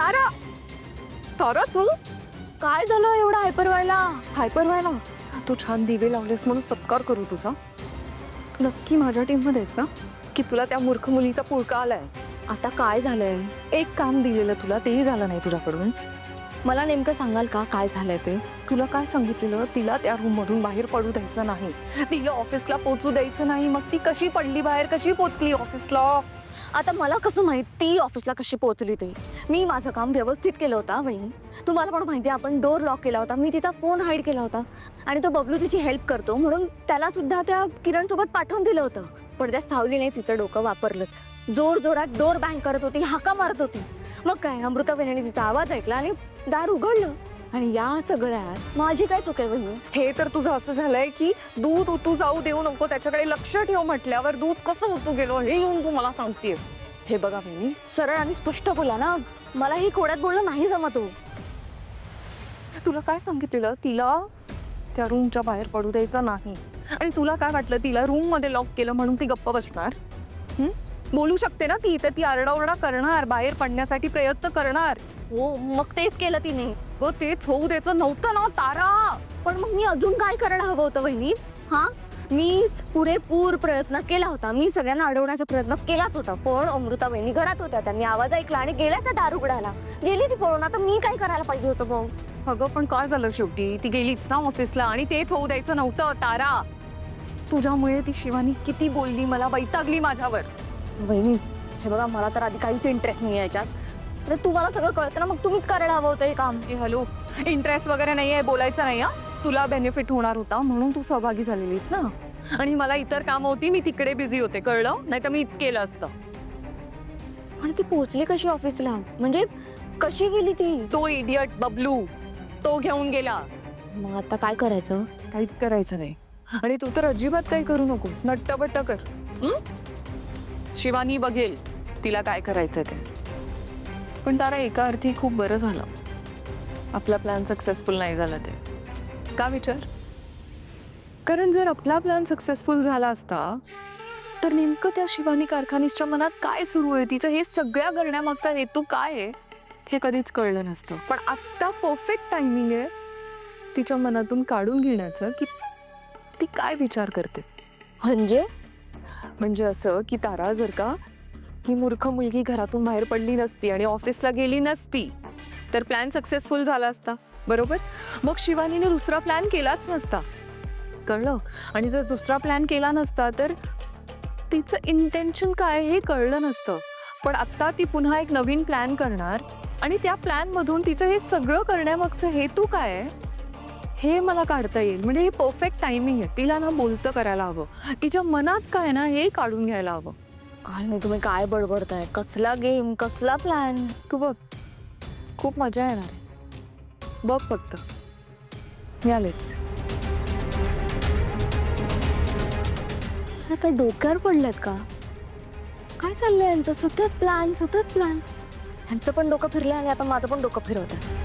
तारा, तारा तू काय झालं एवढा हायपर व्हायला? तू छान दिवे लावलेस म्हणून सत्कार करू तुझा. तू नक्की माझ्या टीम मध्ये आहेस ना की तुला त्या मूर्ख मुलीचा पुळका आलाय? आता काय झालंय? एक काम दिलेलं तुला तेही झालं नाही तुझ्याकडून. मला नेमकं सांगाल का काय झालंय ते? तुला काय सांगितलेलं? तिला त्या रूम मधून बाहेर पडू द्यायचं नाही, तिला ऑफिसला पोहोचू द्यायचं नाही. मग ती कशी पडली बाहेर, कशी पोहोचली ऑफिसला? आता मला कसं माहित ती ऑफिसला कशी पोहोचली ते? मी माझं काम व्यवस्थित केलं होतं वहिनी. तुम्हाला पण माहिती आहे आपण डोर लॉक केला होता, मी तिचा फोन हाईड केला होता आणि तो बबलू तिची हेल्प करतो म्हणून त्याला सुद्धा त्या किरण सोबत पाठवून दिलं होतं. पण त्या सावलीने तिचं डोकं वापरलंच. जोर जोरात डोर बँग करत होती, हाका मारत होती. मग काय अमृता वहिनीने तिचा आवाज ऐकला आणि दार उघडलं. आणि या सगळ्यात माझी काय चूक आहे वहिनी? हे तर तुझं असं झालंय की दूध उतू जाऊ देऊ नको, त्याच्याकडे लक्ष ठेव म्हटल्यावर दूध कसं उतू गेलो हे येऊन तू मला सांगतेय. हे बघा वहिनी, सरळ आणि स्पष्ट बोला ना, मला ही खोड्यात बोलणं नाही जमत हो. तुला काय सांगितलेलं? तिला त्या रूमच्या बाहेर पडू द्यायचं नाही. आणि तुला काय वाटलं तिला रूम मध्ये लॉक केलं म्हणून ती गप्प बसणार? बोलू शकते ना ती, तर ती आरडाओरडा करणार, बाहेर पडण्यासाठी प्रयत्न करणार. हो मग तेच केलं तिने. हो तेच होऊ द्यायचं नव्हतं ना तारा. पण मग मी अजून काय करायला हवं होतं वहिनी? हा, मी पुरेपूर प्रयत्न केला होता, मी सगळ्यांना अडवण्याचा प्रयत्न केलाच होता. पण अमृता वहिनी घरात होत्या, त्यांनी आवाज ऐकला आणि गेल्या त्या दार उघडायला. गेली ती पळून. आता मी काय करायला पाहिजे होतं भाऊ? अगं पण काय झालं शेवटी? ती गेलीच ना ऑफिसला आणि तेच होऊ द्यायचं नव्हतं तारा. तुझ्यामुळे ती शिवानी किती बोलली, मला वैतागली माझ्यावर. वहिनी हे बघा, मला तर आधी काहीच इंटरेस्ट नाही याच्यात. तर तुम्हाला सगळं कळतं ना, मग तुम्हीच करायला हवं होतं हे काम. हॅलो, इंटरेस्ट वगैरे नाही आहे, बोलायचं नाही. तुला बेनिफिट होणार होता म्हणून तू सहभागी झालेलीस ना. आणि मला इतर काम होती, मी तिकडे बिझी होते, कळलं? नाही तर मीच केलं असतं. पण ती पोहोचली कशी ऑफिसला? म्हणजे कशी गेली ती? तो इडियट बबलू तो घेऊन गेला. मग आता काय करायचं? काहीच करायचं नाही. आणि तू तर अजिबात काही करू नकोस, नट्टबट्ट कर. शिवानी बघेल तिला काय करायचं ते. पण तारा एका अर्थी खूप बरं झालं आपला प्लॅन सक्सेसफुल नाही झाला ते. का विचार? कारण जर आपला प्लॅन सक्सेसफुल झाला असता तर नेमकं त्या शिवानी कारखानीच्या मनात काय सुरू आहे, तिचं हे सगळ्या करण्यामागचा हेतू काय आहे हे कधीच कळलं नसतं. पण आत्ता परफेक्ट टायमिंग आहे तिच्या मनातून काढून घेण्याचं की ती काय विचार करते. म्हणजे असं की तारा जर का ही मूर्ख मुलगी घरातून बाहेर पडली नसती आणि ऑफिसला गेली नसती तर प्लॅन सक्सेसफुल झाला असता, बरोबर? मग शिवानीने दुसरा प्लॅन केलाच नसता, कळलं? आणि जर दुसरा प्लॅन केला नसता तर तिचं इंटेन्शन काय हे कळलं नसतं. पण आत्ता ती पुन्हा एक नवीन प्लॅन करणार आणि त्या प्लॅन मधून तिचं हे सगळं करण्यामागचं हेतू काय आहे हे मला काढता येईल. म्हणजे हे परफेक्ट टायमिंग आहे. तिला ना बोलतं करायला हवं, तिच्या मनात काय ना हे काढून घ्यायला हवं. आणि तुम्ही काय बडबडताय? कसला गेम, कसला प्लॅन? तू बघ, खूप मजा येणार आहे. बघ फक्त, मी आलेच. आता डोक्यावर पडलेत का? काय चाललंय यांचं? सतत प्लॅन. यांचं पण डोकं फिरलंय आणि आता माझं पण डोकं फिरवत आहे.